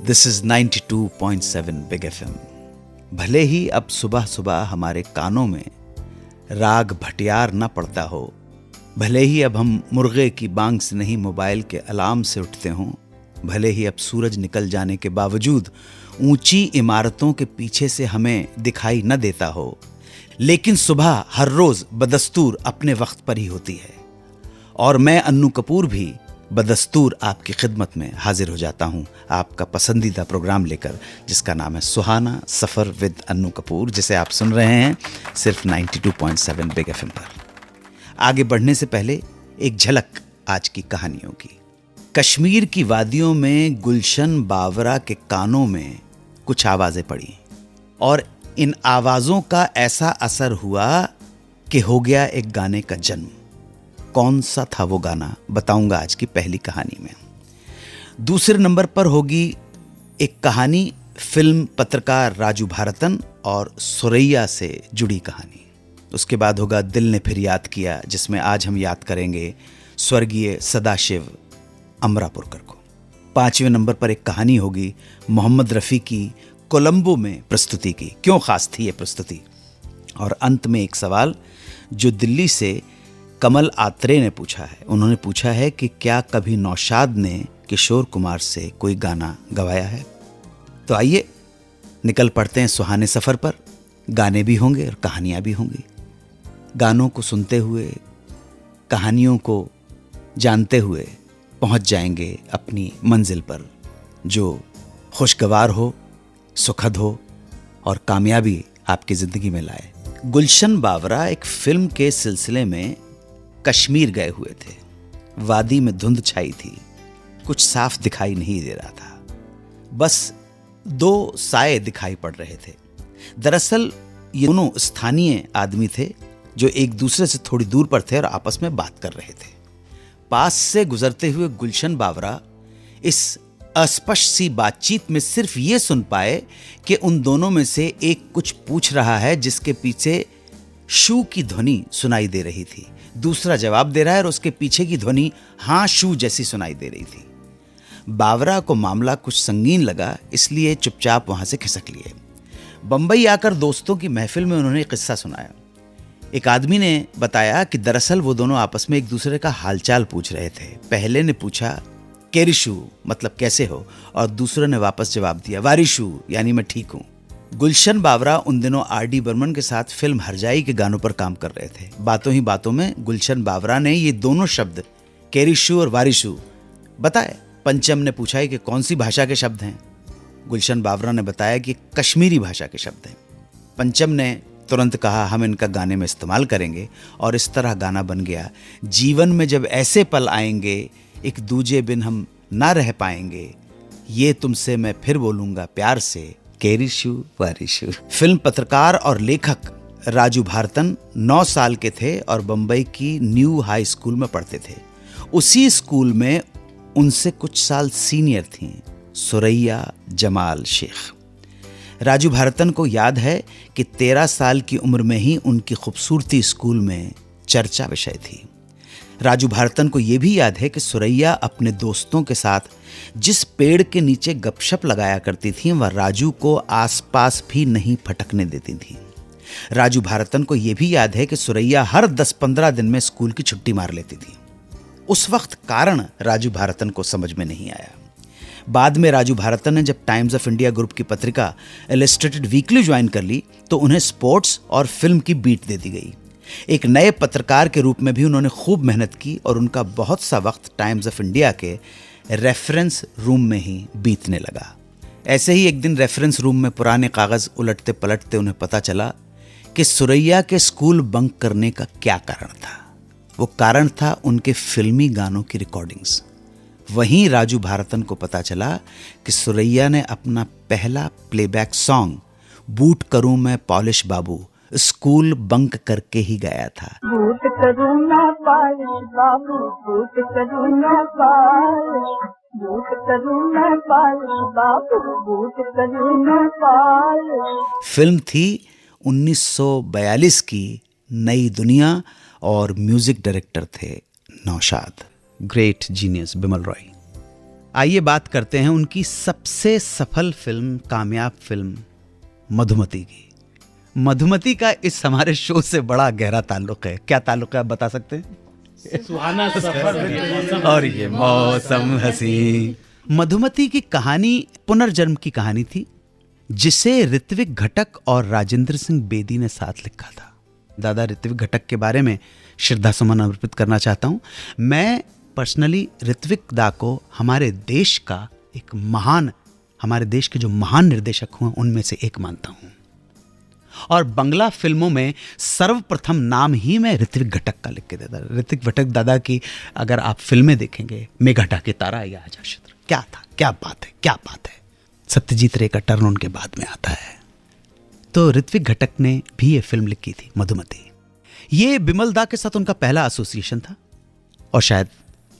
This is 92.7 big FM. भले ही अब सुबह सुबह हमारे कानों में राग भटियार न पड़ता हो, भले ही अब हम मुर्गे की बांग से नहीं मोबाइल के अलार्म से उठते हों, भले ही अब सूरज निकल जाने के बावजूद ऊंची इमारतों के पीछे से हमें दिखाई न देता हो, लेकिन सुबह हर रोज बदस्तूर अपने वक्त पर ही होती है। और मैं अन्नू कपूर भी बदस्तूर आपकी खिदमत में हाजिर हो जाता हूं, आपका पसंदीदा प्रोग्राम लेकर, जिसका नाम है सुहाना सफर विद अन्नू कपूर, जिसे आप सुन रहे हैं सिर्फ 92.7 बिग एफएम पर। आगे बढ़ने से पहले एक झलक आज की कहानियों की। कश्मीर की वादियों में गुलशन बावरा के कानों में कुछ आवाजें पड़ी और इन आवाजों का ऐसा असर हुआ कि हो गया एक गाने का जन्म। कौन सा था वो गाना, बताऊंगा आज की पहली कहानी में। दूसरे नंबर पर होगी एक कहानी फिल्म पत्रकार राजू भारतन और सुरैया से जुड़ी कहानी। उसके बाद होगा दिल ने फिर याद किया, जिसमें आज हम याद करेंगे स्वर्गीय सदाशिव अमरापुरकर को। पांचवें नंबर पर एक कहानी होगी मोहम्मद रफ़ी की कोलंबो में प्रस्तुति की, क्यों खास थी ये प्रस्तुति। और अंत में एक सवाल जो दिल्ली से कमल आत्रे ने पूछा है। उन्होंने पूछा है कि क्या कभी नौशाद ने किशोर कुमार से कोई गाना गवाया है। तो आइए निकल पड़ते हैं सुहाने सफर पर। गाने भी होंगे और कहानियां भी होंगी। गानों को सुनते हुए, कहानियों को जानते हुए पहुंच जाएंगे अपनी मंजिल पर, जो खुशगवार हो, सुखद हो और कामयाबी आपकी जिंदगी में लाए। गुलशन बावरा एक फिल्म के सिलसिले में कश्मीर गए हुए थे। वादी में धुंध छाई थी, कुछ साफ दिखाई नहीं दे रहा था, बस दो साए दिखाई पड़ रहे थे। दरअसल ये दोनों स्थानीय आदमी थे जो एक दूसरे से थोड़ी दूर पर थे और आपस में बात कर रहे थे। पास से गुजरते हुए गुलशन बावरा इस अस्पष्ट सी बातचीत में सिर्फ ये सुन पाए कि उन दोनों में से एक कुछ पूछ रहा है, जिसके पीछे शू की ध्वनि सुनाई दे रही थी। दूसरा जवाब दे रहा है और उसके पीछे की ध्वनि हाँ शू जैसी सुनाई दे रही थी। बावरा को मामला कुछ संगीन लगा, इसलिए चुपचाप वहां से खिसक लिए। बंबई आकर दोस्तों की महफिल में उन्होंने किस्सा सुनाया। एक आदमी ने बताया कि दरअसल वो दोनों आपस में एक दूसरे का हालचाल पूछ रहे थे। पहले ने पूछा केरिशू मतलब कैसे हो, और दूसरे ने वापस जवाब दिया वारिशू यानी मैं ठीक हूं। गुलशन बावरा उन दिनों आर.डी. बर्मन के साथ फिल्म हरजाई के गानों पर काम कर रहे थे। बातों ही बातों में गुलशन बावरा ने ये दोनों शब्द केरिशू और वारिशू बताए। पंचम ने पूछा कि कौन सी भाषा के शब्द हैं। गुलशन बावरा ने बताया कि कश्मीरी भाषा के शब्द हैं। पंचम ने तुरंत कहा हम इनका गाने में इस्तेमाल करेंगे, और इस तरह गाना बन गया। जीवन में जब ऐसे पल आएंगे, एक दूजे बिन हम ना रह पाएंगे, ये तुमसे मैं फिर बोलूंगा प्यार से, केरिशू वारिशू। फिल्म पत्रकार और लेखक राजू भारतन 9 साल के थे और बंबई की न्यू हाई स्कूल में पढ़ते थे। उसी स्कूल में उनसे कुछ साल सीनियर थीं सुरैया जमाल शेख। राजू भारतन को याद है कि 13 साल की उम्र में ही उनकी खूबसूरती स्कूल में चर्चा विषय थी। राजू भारतन को यह भी याद है कि सुरैया अपने दोस्तों के साथ जिस पेड़ के नीचे गपशप लगाया करती थी, वह राजू को आसपास भी नहीं फटकने देती थी। राजू भारतन को यह भी याद है कि सुरैया हर 10-15 दिन में स्कूल की छुट्टी मार लेती थी। उस वक्त कारण राजू भारतन को समझ में नहीं आया। बाद में राजू भारतन ने जब टाइम्स ऑफ इंडिया ग्रुप की पत्रिका इलस्ट्रेटेड वीकली ज्वाइन कर ली, तो उन्हें स्पोर्ट्स और फिल्म की बीट दे दी गई। एक नए पत्रकार के रूप में भी उन्होंने खूब मेहनत की और उनका बहुत सा वक्त टाइम्स ऑफ इंडिया के रेफरेंस रूम में ही बीतने लगा। ऐसे ही एक दिन रेफरेंस रूम में पुराने कागज उलटते पलटते उन्हें पता चला कि सुरैया के स्कूल बंक करने का क्या कारण था। वो कारण था उनके फिल्मी गानों की रिकॉर्डिंग्स। वहीं राजू भारतन को पता चला कि सुरैया ने अपना पहला प्लेबैक सॉन्ग बूट करूं मैं पॉलिश बाबू स्कूल बंक करके ही गाया था। बूट करूं मैं पॉलिश बाबू, बूट करूं मैं पॉलिश, बूट करूं मैं पॉलिश बाबू, बूट करूं मैं पॉलिश। फिल्म थी 1942 की नई दुनिया और म्यूजिक डायरेक्टर थे नौशाद, ग्रेट जीनियस बिमल रॉय। आइए बात करते हैं उनकी सबसे सफल फिल्म, कामयाब फिल्म मधुमती की। मधुमती का इस हमारे शो से बड़ा गहरा ताल्लुक है। क्या ताल्लुक है आप बता सकते हैं? सुहाना सफर और ये मौसम हसी। मधुमती की कहानी पुनर्जन्म की कहानी थी, जिसे ऋत्विक घटक और राजेंद्र सिंह बेदी ने साथ लिखा था। दादा ऋत्विक घटक के बारे में श्रद्धा सुमन अर्पित करना चाहता हूं। मैं पर्सनली ऋत्विक दा को हमारे देश का एक महान, हमारे देश के जो महान निर्देशक हुए उनमें से एक मानता हूं। और बंगला फिल्मों में सर्वप्रथम नाम ही मैं ऋत्विक घटक का लिख के देता। ऋत्विक घटक दादा की अगर आप फिल्में देखेंगे, मेघा के तारा या आजा शत्रु, क्या था, क्या बात है, क्या बात है। सत्यजीत रे का टर्न उनके बाद में आता है। तो ऋत्विक घटक ने भी ये फिल्म लिखी थी मधुमती। ये बिमल दा के साथ उनका पहला एसोसिएशन था और शायद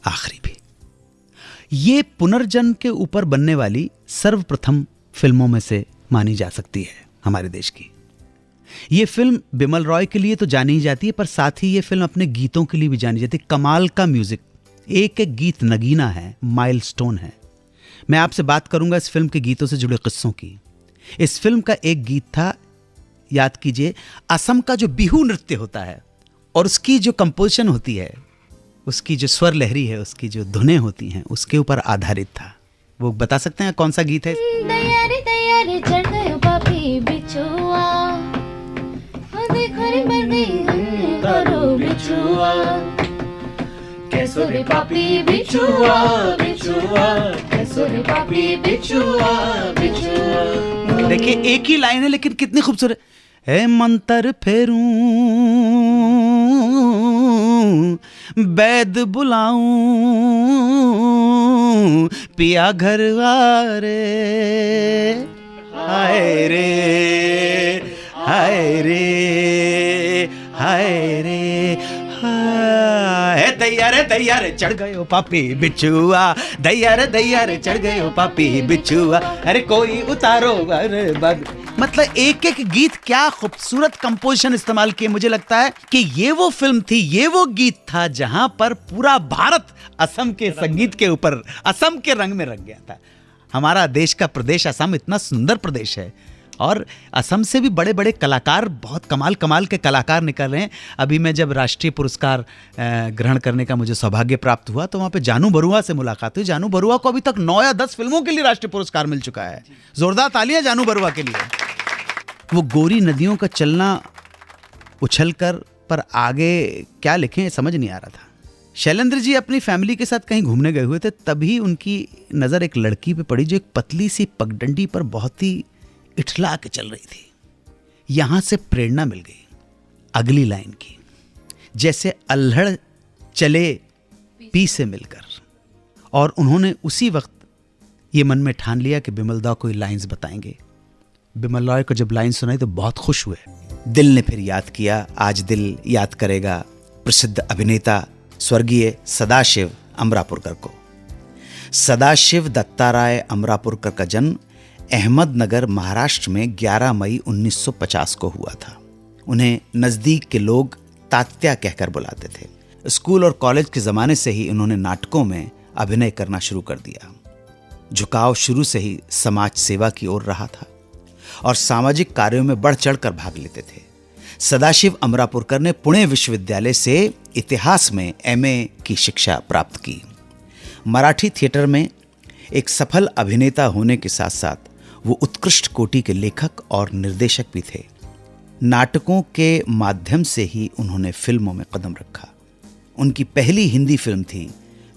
आखिरी भी। ये पुनर्जन्म के ऊपर बनने वाली सर्वप्रथम फिल्मों में से मानी जा सकती है हमारे देश की। ये फिल्म बिमल रॉय के लिए तो जानी ही जाती है, पर साथ ही ये फिल्म अपने गीतों के लिए भी जानी जाती है। कमाल का म्यूजिक, एक एक गीत नगीना है, माइलस्टोन है। मैं आपसे बात करूंगा इस फिल्म के गीतों से जुड़े किस्सों की। इस फिल्म का एक गीत था, याद कीजिए, असम का जो बिहू नृत्य होता है और उसकी जो कंपोजिशन होती है, उसकी जो स्वर लहरी है, उसकी जो धुनें होती हैं, उसके ऊपर आधारित था। वो बता सकते हैं कौन सा गीत है? दयारे दयारे चढ़ गयो पापी बिछुआ, देखो रे मर गई तारो बिछुआ, कैसो रे पापी बिछुआ बिछुआ, कैसो रे पापी बिछुआ बिछुआ। देखिए एक ही लाइन है लेकिन कितनी खूबसूरत है। मंतर फेरूं बैद बुलाऊं पिया घर वारे, हाय रे हाय रे हाय रे हाय। दैया रे चढ़ गयो पापी बिछुआ, दैया रे चढ़ गयो पापी बिछुआ, अरे कोई उतारो अरे बग। मतलब एक एक गीत क्या खूबसूरत कंपोजिशन इस्तेमाल किए। मुझे लगता है कि ये वो फिल्म थी, ये वो गीत था जहां पर पूरा भारत असम के संगीत के ऊपर, असम के रंग में रंग गया था। हमारा देश का प्रदेश असम इतना सुंदर प्रदेश है और असम से भी बड़े बड़े कलाकार, बहुत कमाल कमाल के कलाकार निकल रहे हैं। अभी मैं जब राष्ट्रीय पुरस्कार ग्रहण करने का मुझे सौभाग्य प्राप्त हुआ तो वहाँ पे जानू बरुआ से मुलाकात हुई। जानू बरुआ को अभी तक 9 या 10 फिल्मों के लिए राष्ट्रीय पुरस्कार मिल चुका है। जोरदार तालियां जानू बरुआ के लिए। वो गोरी नदियों का चलना उछल कर, पर आगे क्या लिखें समझ नहीं आ रहा था। शैलेंद्र जी अपनी फैमिली के साथ कहीं घूमने गए हुए थे, तभी उनकी नज़र एक लड़की पे पड़ी जो एक पतली सी पगडंडी पर बहुत ही इठला के चल रही थी। यहां से प्रेरणा मिल गई अगली लाइन की, जैसे अल्हड़ चले पी से मिलकर। और उन्होंने उसी वक्त ये मन में ठान लिया कि बिमल दा को ये लाइंस बताएंगे। बिमल रॉय को जब लाइन सुनाई तो बहुत खुश हुए। दिल ने फिर याद किया, आज दिल याद करेगा प्रसिद्ध अभिनेता स्वर्गीय सदाशिव अमरापुरकर को। सदाशिव दत्ताराय अमरापुरकर का जन्म अहमदनगर महाराष्ट्र में 11 मई 1950 को हुआ था। उन्हें नज़दीक के लोग तात्या कहकर बुलाते थे। स्कूल और कॉलेज के ज़माने से ही उन्होंने नाटकों में अभिनय करना शुरू कर दिया। झुकाव शुरू से ही समाज सेवा की ओर रहा था और सामाजिक कार्यों में बढ़ चढ़ कर भाग लेते थे। सदाशिव अमरापुरकर ने पुणे विश्वविद्यालय से इतिहास में MA की शिक्षा प्राप्त की। मराठी थिएटर में एक सफल अभिनेता होने के साथ साथ वो उत्कृष्ट कोटि के लेखक और निर्देशक भी थे। नाटकों के माध्यम से ही उन्होंने फिल्मों में कदम रखा। उनकी पहली हिंदी फिल्म थी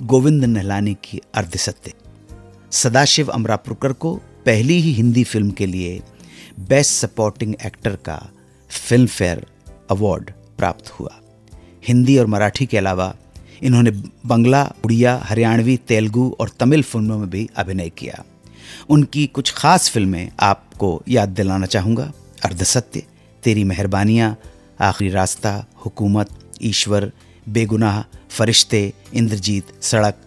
गोविंद निहलानी की अर्धसत्य। सदाशिव अमरापुरकर को पहली ही हिंदी फिल्म के लिए बेस्ट सपोर्टिंग एक्टर का फिल्म फेयर अवार्ड प्राप्त हुआ। हिंदी और मराठी के अलावा इन्होंने बंगला, उड़िया, हरियाणवी, तेलुगु और तमिल फिल्मों में भी अभिनय किया। उनकी कुछ खास फिल्में आपको याद दिलाना चाहूँगा। अर्धसत्य, तेरी मेहरबानियाँ, आखिरी रास्ता, हुकूमत, ईश्वर, बेगुनाह, फरिश्ते, इंद्रजीत, सड़क,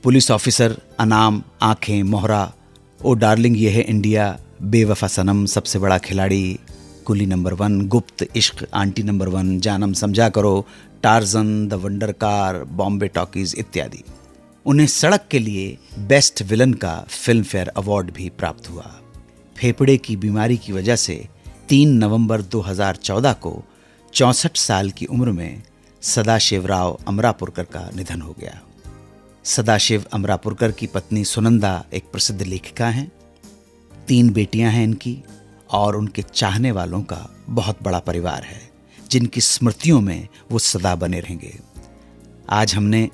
पुलिस ऑफिसर, अनाम, आँखें, मोहरा, ओ डार्लिंग ये है इंडिया, बेवफा सनम, सबसे बड़ा खिलाड़ी, कुली नंबर 1, गुप्त, इश्क, आंटी नंबर 1, जानम समझा करो, torsion, the wonder car, Bombay talkies इत्यादि। उन्हें सड़क के लिए बेस्ट विलन का फिल्म फेयर अवार्ड भी प्राप्त हुआ। फेफड़े की बीमारी की वजह से 3 नवंबर 2014 को 64 साल की उम्र में सदाशिवराव अमरापुरकर का निधन हो गया। सदाशिव अमरापुरकर की पत्नी सुनंदा एक प्रसिद्ध लेखिका हैं। 3 बेटियां हैं इनकी और उनके चाहने वालों का बहुत बड़ा परिवार है, जिनकी स्मृतियों में वो सदा बने रहेंगे। आज हमने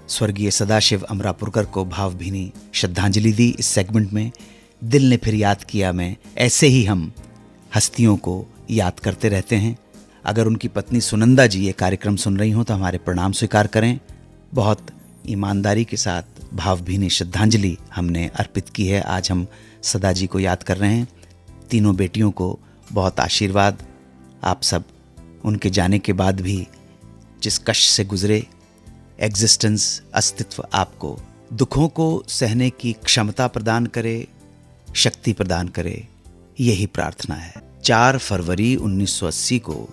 स्वर्गीय सदाशिव अमरापुरकर को भावभीनी श्रद्धांजलि दी। इस सेगमेंट में दिल ने फिर याद किया में ऐसे ही हम हस्तियों को याद करते रहते हैं। अगर उनकी पत्नी सुनंदा जी ये कार्यक्रम सुन रही हों तो हमारे प्रणाम स्वीकार करें। बहुत ईमानदारी के साथ भावभीनी श्रद्धांजलि हमने अर्पित की है। आज हम सदा जी को याद कर रहे हैं। तीनों बेटियों को बहुत आशीर्वाद। आप सब उनके जाने के बाद भी जिस कष्ट से गुजरे, एग्जिस्टेंस, अस्तित्व आपको दुखों को सहने की क्षमता प्रदान करे, शक्ति प्रदान करे, यही प्रार्थना है। 4 फरवरी 1980 को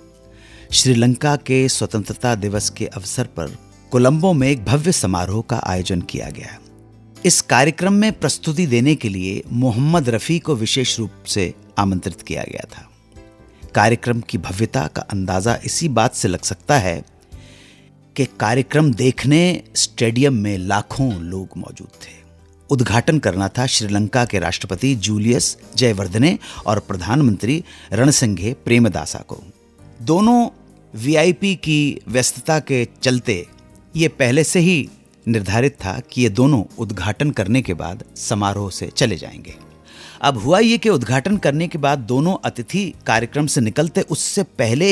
श्रीलंका के स्वतंत्रता दिवस के अवसर पर कोलंबो में एक भव्य समारोह का आयोजन किया गया। इस कार्यक्रम में प्रस्तुति देने के लिए मोहम्मद रफी को विशेष रूप से आमंत्रित किया गया था। कार्यक्रम की भव्यता का अंदाजा इसी बात से लग सकता है कि कार्यक्रम देखने स्टेडियम में लाखों लोग मौजूद थे। उद्घाटन करना था श्रीलंका के राष्ट्रपति जूलियस जयवर्धने और प्रधानमंत्री रणसिंघे प्रेमदासा को। दोनों वीआईपी की व्यस्तता के चलते ये पहले से ही निर्धारित था कि ये दोनों उद्घाटन करने के बाद समारोह से चले जाएंगे। अब हुआ ये कि उद्घाटन करने के बाद दोनों अतिथि कार्यक्रम से निकलते उससे पहले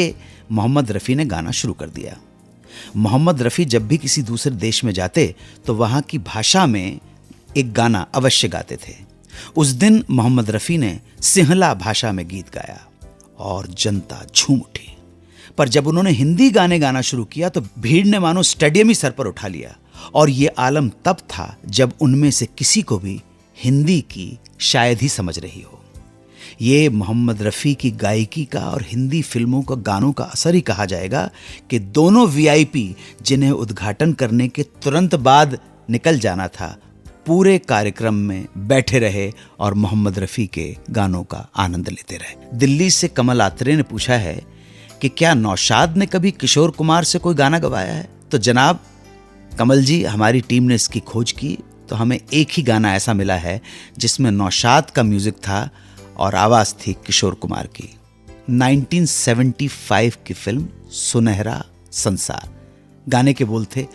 मोहम्मद रफ़ी ने गाना शुरू कर दिया। मोहम्मद रफ़ी जब भी किसी दूसरे देश में जाते तो वहाँ की भाषा में एक गाना अवश्य गाते थे। उस दिन मोहम्मद रफ़ी ने सिंहला भाषा में गीत गाया और जनता झूम उठी। पर जब उन्होंने हिंदी गाने गाना शुरू किया तो भीड़ ने मानो स्टेडियम ही सर पर उठा लिया। और ये आलम तब था जब उनमें से किसी को भी हिंदी की शायद ही समझ रही हो। ये मोहम्मद रफ़ी की गायकी का और हिंदी फिल्मों का गानों का असर ही कहा जाएगा कि दोनों वीआईपी जिन्हें उद्घाटन करने के तुरंत बाद निकल जाना था, पूरे कार्यक्रम में बैठे रहे और मोहम्मद रफ़ी के गानों का आनंद लेते रहे। दिल्ली से कमल आत्रे ने पूछा है कि क्या नौशाद ने कभी किशोर कुमार से कोई गाना गवाया है? तो जनाब कमल जी, हमारी टीम ने इसकी खोज की तो हमें एक ही गाना ऐसा मिला है जिसमें नौशाद का म्यूजिक था और आवाज थी किशोर कुमार की। 1975 की फिल्म सुनहरा संसार। गाने के बोल थे,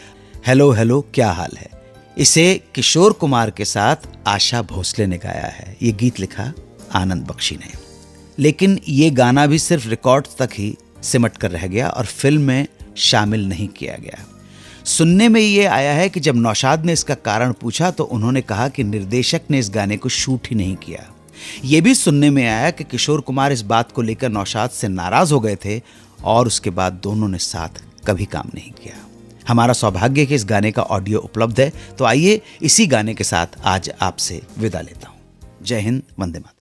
हेलो हेलो क्या हाल है। इसे किशोर कुमार के साथ आशा भोसले ने गाया है। ये गीत लिखा आनंद बख्शी ने। लेकिन ये गाना भी सिर्फ रिकॉर्ड तक ही सिमट कर रह गया और फिल्म में शामिल नहीं किया गया। सुनने में ये आया है कि जब नौशाद ने इसका कारण पूछा तो उन्होंने कहा कि निर्देशक ने इस गाने को शूट ही नहीं किया। ये भी सुनने में आया कि किशोर कुमार इस बात को लेकर नौशाद से नाराज हो गए थे और उसके बाद दोनों ने साथ कभी काम नहीं किया। हमारा सौभाग्य कि इस गाने का ऑडियो उपलब्ध है, तो आइए इसी गाने के साथ आज आपसे विदा लेता हूं। जय हिंद, वंदे मातरम।